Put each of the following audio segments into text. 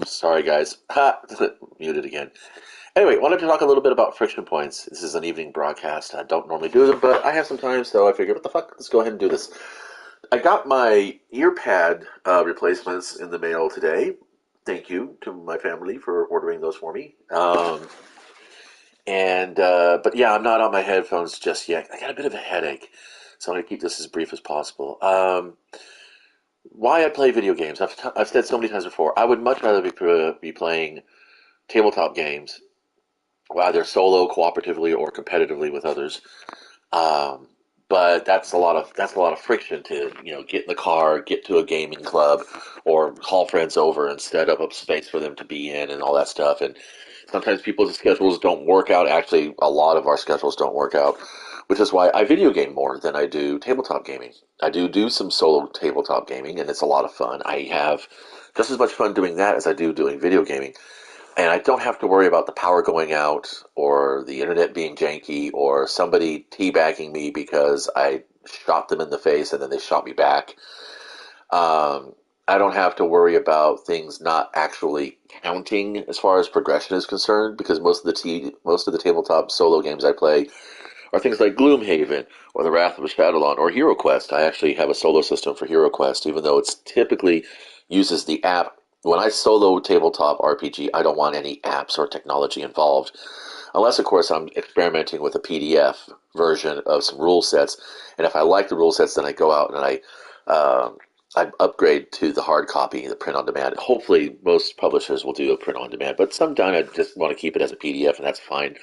Oops, sorry guys. Ha! Muted again. Anyway, wanted to talk a little bit about friction points. This is an evening broadcast. I don't normally do them, but I have some time, so I figured, what the fuck? Let's go ahead and do this. I got my ear pad replacements in the mail today. Thank you to my family for ordering those for me. But yeah, I'm not on my headphones just yet. I got a bit of a headache, so I'm going to keep this as brief as possible. Why I play video games? I've said so many times before. I would much rather be playing tabletop games, either solo, cooperatively, or competitively with others. Um, but that's a lot of friction to get in the car, get to a gaming club, or call friends over and set up a space for them to be in and all that stuff. And sometimes people's schedules don't work out. Actually, a lot of our schedules don't work out, which is why I video game more than I do tabletop gaming. I do some solo tabletop gaming, and it's a lot of fun. I have just as much fun doing that as I do doing video gaming. And I don't have to worry about the power going out or the internet being janky or somebody teabagging me because I shot them in the face and then they shot me back. I don't have to worry about things not actually counting as far as progression is concerned because most of the tabletop solo games I play are things like Gloomhaven or The Wrath of a Shadowlon or Hero Quest. I actually have a solo system for Hero Quest, even though it's typically uses the app. When I solo tabletop RPG, I don't want any apps or technology involved, unless, of course, I'm experimenting with a PDF version of some rule sets. And if I like the rule sets, then I go out and I upgrade to the hard copy, the print on demand. Hopefully, most publishers will do a print on demand, but sometimes I just want to keep it as a PDF, and that's fine.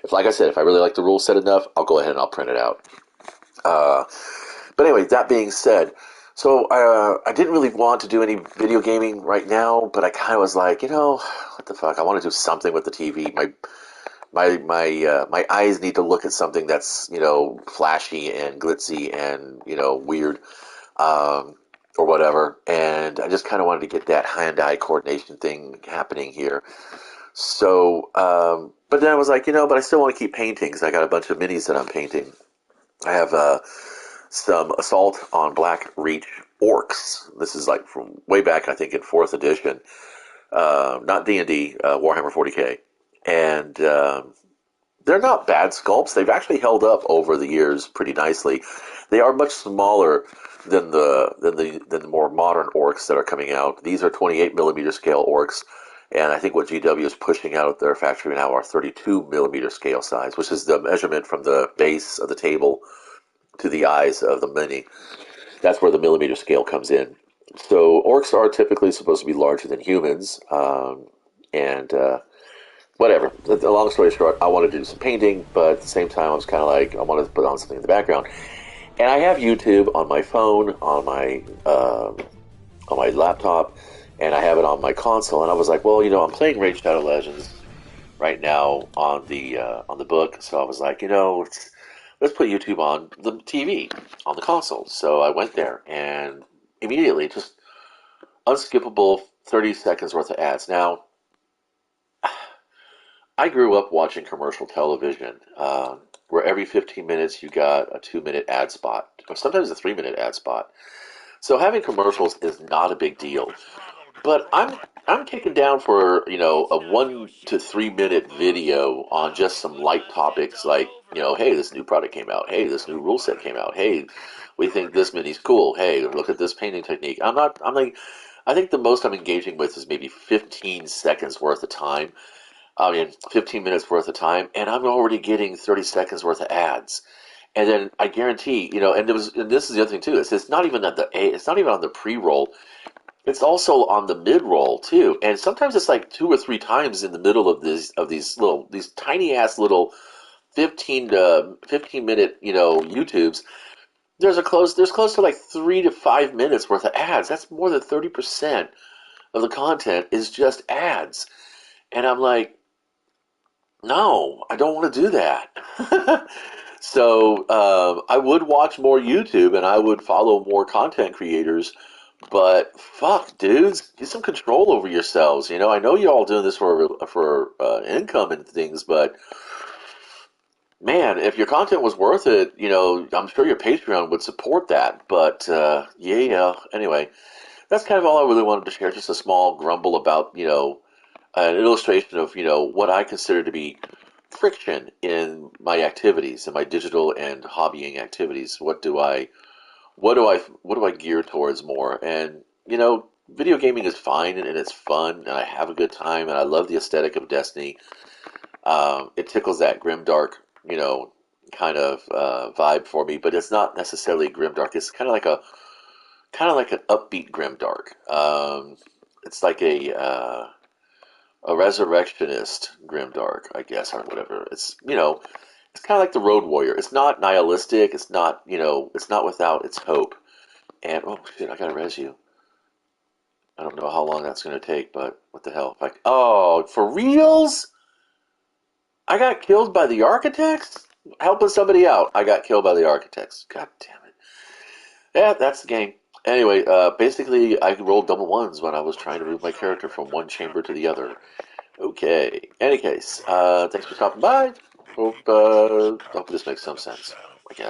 If, like I said, if I really like the rule set enough, I'll go ahead and I'll print it out. Uh, but anyway, that being said, so I didn't really want to do any video gaming right now, but I kind of was like, what the fuck? I want to do something with the TV. My eyes need to look at something that's flashy and glitzy and weird, or whatever. And I just kind of wanted to get that hand-eye coordination thing happening here. So, but then I was like, but I still want to keep painting because I got a bunch of minis that I'm painting. I have some Assault on Black Reach orcs. This is like from way back, I think, in fourth edition. Not D&D, Warhammer 40K, and they're not bad sculpts. They've actually held up over the years pretty nicely. They are much smaller than the more modern orcs that are coming out. These are 28 millimeter scale orcs. And I think what GW is pushing out of their factory now are 32 millimeter scale size, which is the measurement from the base of the table to the eyes of the mini. That's where the millimeter scale comes in. So orcs are typically supposed to be larger than humans, and whatever. The long story short, I wanted to do some painting, but at the same time, I was kind of like, I wanted to put on something in the background. And I have YouTube on my phone, on my laptop, and I have it on my console. And I was like, well, I'm playing Raid Shadow Legends right now on the book, so I was like, let's put YouTube on the TV on the console. So I went there and immediately just unskippable 30 seconds worth of ads. Now, I grew up watching commercial television, where every 15 minutes you got a 2-minute ad spot, or sometimes a 3-minute ad spot. So having commercials is not a big deal. But I'm taken down for a 1 to 3 minute video on just some light topics like hey, this new product came out, hey, this new rule set came out, hey, we think this mini's cool, hey, look at this painting technique. I'm like, I think the most I'm engaging with is maybe 15 seconds worth of time. I mean, 15 minutes worth of time, and I'm already getting 30 seconds worth of ads. And then I guarantee, and this is the other thing too. It's not even it's not even on the pre-roll. It's also on the mid roll too, and sometimes it's like 2 or 3 times in the middle of these tiny ass little 15 minute YouTubes. There's close to like 3 to 5 minutes worth of ads. That's more than 30% of the content is just ads, and I'm like, no, I don't want to do that. So I would watch more YouTube and I would follow more content creators. But fuck, dudes, get some control over yourselves. I know you're all doing this for income and things, but man, if your content was worth it, I'm sure your Patreon would support that. But yeah. Anyway, that's kind of all I really wanted to share. Just a small grumble about, an illustration of, what I consider to be friction in my activities, in my digital and hobbying activities. What do I gear towards more? And, video gaming is fine and it's fun and I have a good time and I love the aesthetic of Destiny. It tickles that grimdark, kind of vibe for me, but it's not necessarily grimdark. It's kind of like an upbeat grimdark. It's like a resurrectionist grimdark, I guess, or whatever. It's kind of like the Road Warrior. It's not nihilistic. It's not without its hope. And oh shit, I gotta res you. I don't know how long that's gonna take, but what the hell? Oh, for reals? I got killed by the architects? Helping somebody out. I got killed by the architects. God damn it. Yeah, that's the game. Anyway, basically, I rolled double ones when I was trying to move my character from one chamber to the other. Okay. Any case, thanks for stopping by. Hope this makes some sense.